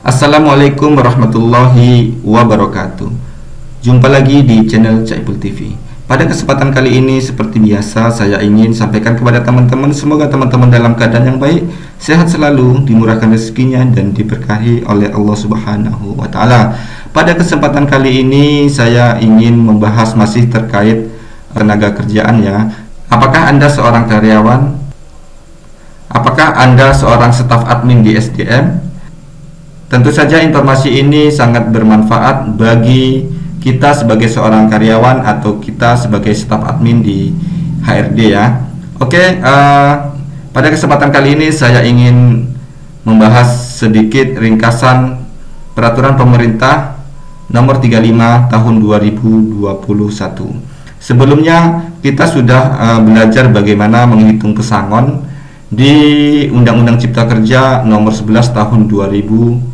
Assalamualaikum warahmatullahi wabarakatuh. Jumpa lagi di channel Caipul TV. Pada kesempatan kali ini, seperti biasa, saya ingin sampaikan kepada teman-teman, semoga teman-teman dalam keadaan yang baik, sehat selalu, dimurahkan rezekinya, dan diberkahi oleh Allah Subhanahu wa Ta'ala. Pada kesempatan kali ini, saya ingin membahas masih terkait tenaga kerjaan ya. Apakah Anda seorang karyawan? Apakah Anda seorang staf admin di SDM? Tentu saja informasi ini sangat bermanfaat bagi kita sebagai seorang karyawan atau kita sebagai staf admin di HRD ya. Oke, pada kesempatan kali ini saya ingin membahas sedikit ringkasan peraturan pemerintah nomor 35 tahun 2021. Sebelumnya kita sudah belajar bagaimana menghitung pesangon di Undang-Undang Cipta Kerja nomor 11 tahun 2020.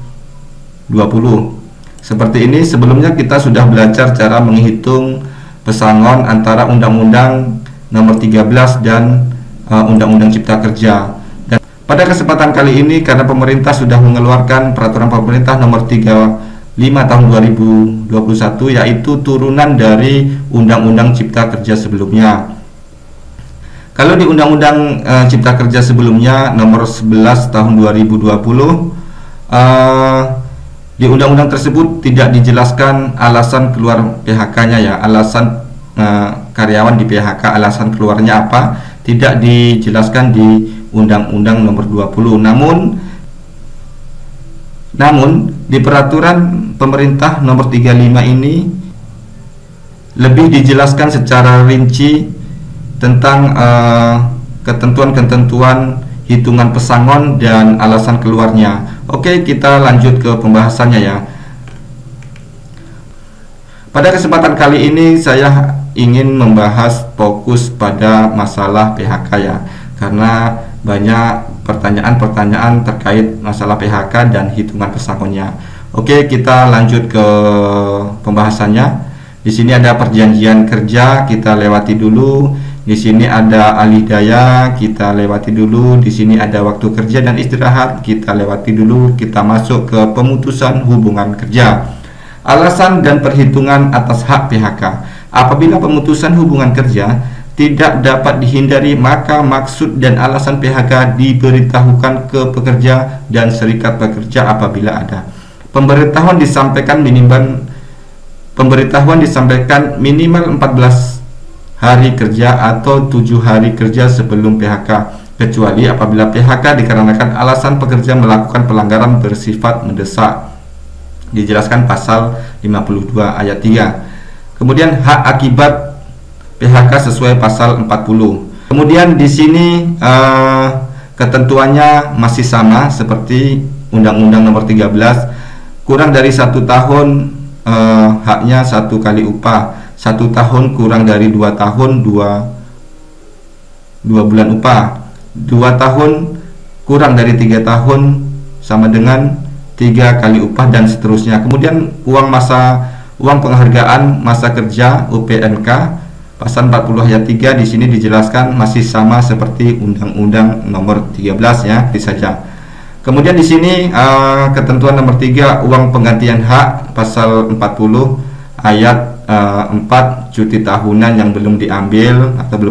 Seperti ini, sebelumnya kita sudah belajar cara menghitung pesangon antara Undang-Undang nomor 13 dan Undang-Undang Cipta Kerja. Dan pada kesempatan kali ini, karena pemerintah sudah mengeluarkan peraturan pemerintah nomor 35 tahun 2021, yaitu turunan dari Undang-Undang Cipta Kerja sebelumnya. Kalau di Undang-Undang Cipta Kerja sebelumnya nomor 11 tahun 2020, di undang-undang tersebut tidak dijelaskan alasan keluar PHK-nya ya, alasan karyawan di PHK, alasan keluarnya apa, tidak dijelaskan di Undang-Undang nomor 20. Namun di peraturan pemerintah nomor 35 ini lebih dijelaskan secara rinci tentang ketentuan-ketentuan hitungan pesangon dan alasan keluarnya. Oke, kita lanjut ke pembahasannya ya. Pada kesempatan kali ini saya ingin membahas fokus pada masalah PHK ya, karena banyak pertanyaan-pertanyaan terkait masalah PHK dan hitungan pesangonnya. Oke, kita lanjut ke pembahasannya. Di sini ada perjanjian kerja, kita lewati dulu. Di sini ada alih daya, kita lewati dulu. Di sini ada waktu kerja dan istirahat, kita lewati dulu. Kita masuk ke pemutusan hubungan kerja. Alasan dan perhitungan atas hak PHK. Apabila pemutusan hubungan kerja tidak dapat dihindari, maka maksud dan alasan PHK diberitahukan ke pekerja dan serikat pekerja apabila ada. Pemberitahuan disampaikan minimal 14 hari kerja atau 7 hari kerja sebelum PHK, kecuali apabila PHK dikarenakan alasan pekerja melakukan pelanggaran bersifat mendesak, dijelaskan pasal 52 ayat 3. Kemudian hak akibat PHK sesuai pasal 40. Kemudian di sini ketentuannya masih sama seperti Undang-Undang nomor 13. Kurang dari 1 tahun haknya 1 kali upah. 1 tahun kurang dari 2 tahun 2 bulan upah. 2 tahun kurang dari 3 tahun sama dengan 3 kali upah dan seterusnya. Kemudian uang penghargaan masa kerja UPNK pasal 40 ayat 3 di sini dijelaskan masih sama seperti Undang-Undang nomor 13 ya, bisa saja. Kemudian di sini ketentuan nomor 3 uang penggantian hak pasal 40 ayat 4 cuti tahunan yang belum diambil atau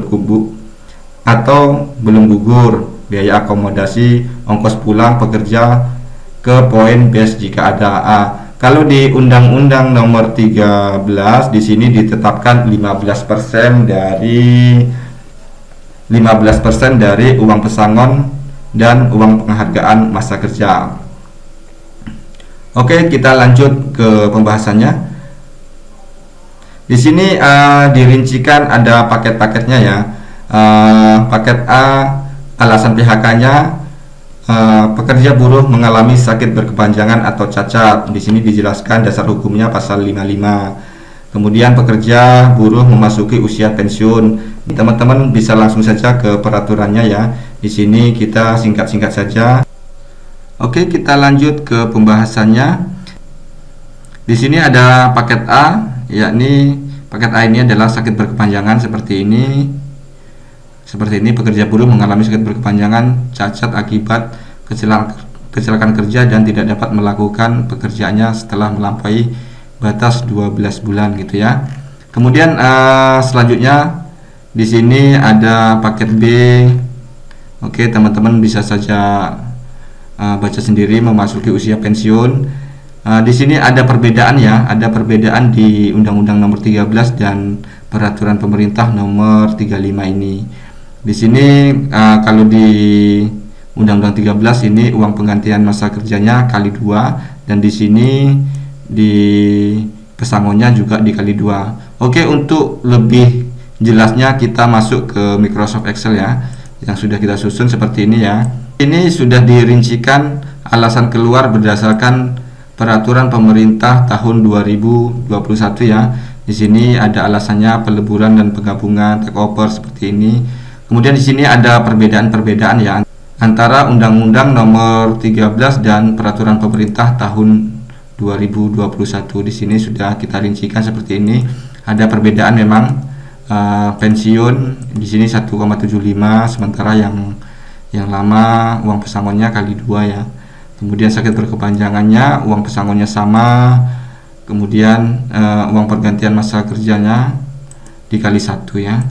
belum gugur, biaya akomodasi, ongkos pulang pekerja ke poin base jika ada. Kalau di Undang-Undang nomor 13 di sini ditetapkan 15% dari uang pesangon dan uang penghargaan masa kerja. Oke, kita lanjut ke pembahasannya. Di sini dirincikan ada paket-paketnya ya. Paket A, alasan PHK-nya pekerja buruh mengalami sakit berkepanjangan atau cacat. Di sini dijelaskan dasar hukumnya pasal 55. Kemudian pekerja buruh memasuki usia pensiun. Teman-teman bisa langsung saja ke peraturannya ya. Di sini kita singkat-singkat saja. Oke, kita lanjut ke pembahasannya. Di sini ada paket A, yakni paket A ini adalah sakit berkepanjangan seperti ini. Pekerja buruh mengalami sakit berkepanjangan, cacat akibat kecelakaan kecelakaan kerja dan tidak dapat melakukan pekerjaannya setelah melampaui batas 12 bulan gitu ya. Kemudian selanjutnya di sini ada paket B. Oke, teman-teman bisa saja baca sendiri memasuki usia pensiun. Di sini ada perbedaan ya, ada perbedaan di Undang-Undang Nomor 13 dan Peraturan Pemerintah Nomor 35 ini. Di sini kalau di Undang-Undang 13 ini uang penggantian masa kerjanya kali 2, dan di sini di pesangonnya juga dikali 2. Oke, untuk lebih jelasnya kita masuk ke Microsoft Excel ya, yang sudah kita susun seperti ini ya. Ini sudah dirincikan alasan keluar berdasarkan peraturan pemerintah tahun 2021 ya. Di sini ada alasannya peleburan dan penggabungan, take over seperti ini. Kemudian di sini ada perbedaan-perbedaan ya antara Undang-Undang Nomor 13 dan Peraturan Pemerintah tahun 2021. Di sini sudah kita rincikan seperti ini. Ada perbedaan memang, pensiun di sini 1,75, sementara yang lama uang pesangonnya kali 2 ya. Kemudian sakit berkepanjangannya uang pesangonnya sama. Kemudian uang pergantian masa kerjanya dikali 1 ya.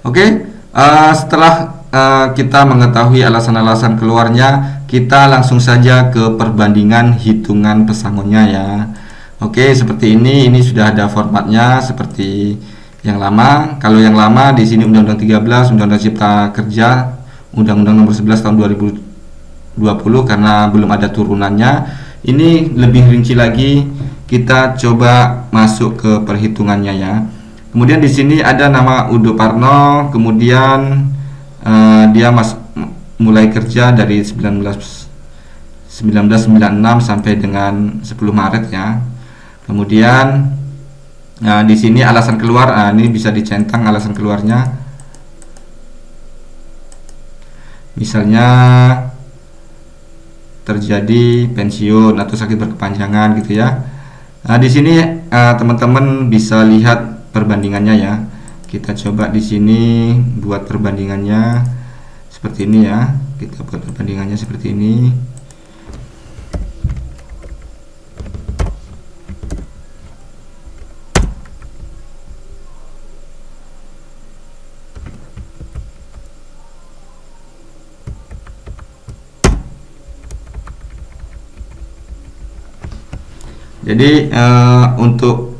Oke, setelah kita mengetahui alasan-alasan keluarnya, kita langsung saja ke perbandingan hitungan pesangonnya ya. Oke, seperti ini sudah ada formatnya seperti yang lama. Kalau yang lama di sini Undang-Undang 13, Undang-Undang Cipta Kerja, Undang-Undang Nomor 11 tahun 2020 karena belum ada turunannya. Ini lebih rinci lagi, kita coba masuk ke perhitungannya ya. Kemudian di sini ada nama Udo Parno, kemudian dia mulai kerja dari 1996 sampai dengan 10 Maret ya. Kemudian di sini alasan keluar, ini bisa dicentang alasan keluarnya. Misalnya terjadi pensiun atau sakit berkepanjangan gitu ya. Di sini teman-teman bisa lihat perbandingannya ya. Kita coba di sini buat perbandingannya seperti ini ya. Kita buat perbandingannya seperti ini. Jadi untuk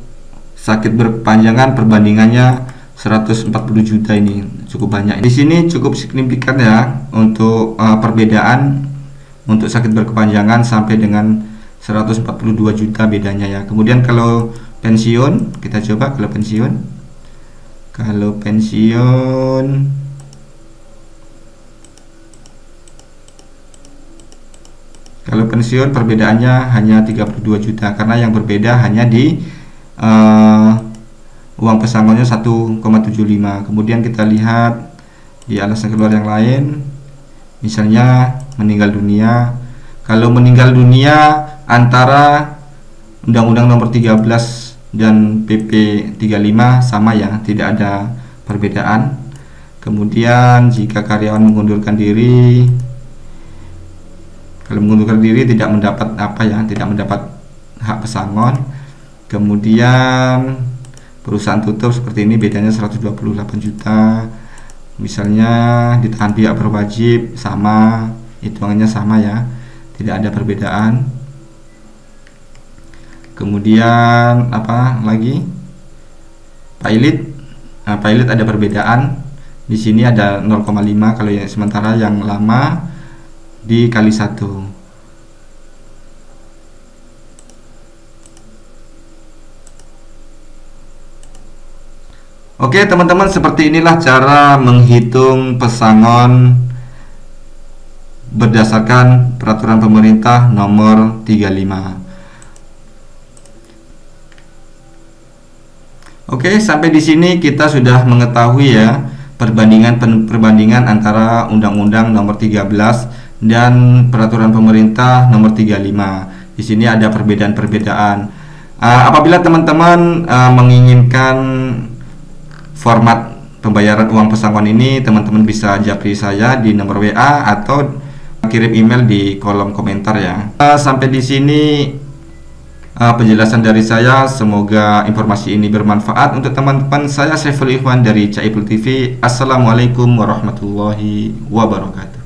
sakit berkepanjangan perbandingannya 140 juta, ini cukup banyak. Di sini cukup signifikan ya untuk perbedaan untuk sakit berkepanjangan sampai dengan 142 juta bedanya ya. Kemudian kalau pensiun, kita coba kalau pensiun. Kalau pensiun perbedaannya hanya 32 juta karena yang berbeda hanya di uang pesangonnya 1,75. Kemudian kita lihat di alasan keluar yang lain, misalnya meninggal dunia. Kalau meninggal dunia antara Undang-Undang Nomor 13 dan PP 35 sama ya, tidak ada perbedaan. Kemudian jika karyawan mengundurkan diri, kalau mengundurkan diri tidak mendapat tidak mendapat hak pesangon. Kemudian perusahaan tutup seperti ini, bedanya 128 juta. Misalnya ditahan pihak berwajib, sama, hitungannya sama ya, tidak ada perbedaan. Kemudian apa lagi? Pilot. Pilot ada perbedaan. Di sini ada 0,5 kalau yang sementara yang lama dikali 1. Oke teman-teman, seperti inilah cara menghitung pesangon berdasarkan peraturan pemerintah nomor 35. Oke, sampai di sini kita sudah mengetahui ya perbandingan antara Undang-Undang Nomor 13 dan Peraturan Pemerintah Nomor 35. Di sini ada perbedaan-perbedaan. Apabila teman-teman menginginkan format pembayaran uang pesangon ini, teman-teman bisa japri saya di nomor WA atau kirim email di kolom komentar ya. Sampai di sini penjelasan dari saya. Semoga informasi ini bermanfaat untuk teman-teman. Saya Saiful Ikhwan dari Caipul TV. Assalamualaikum warahmatullahi wabarakatuh.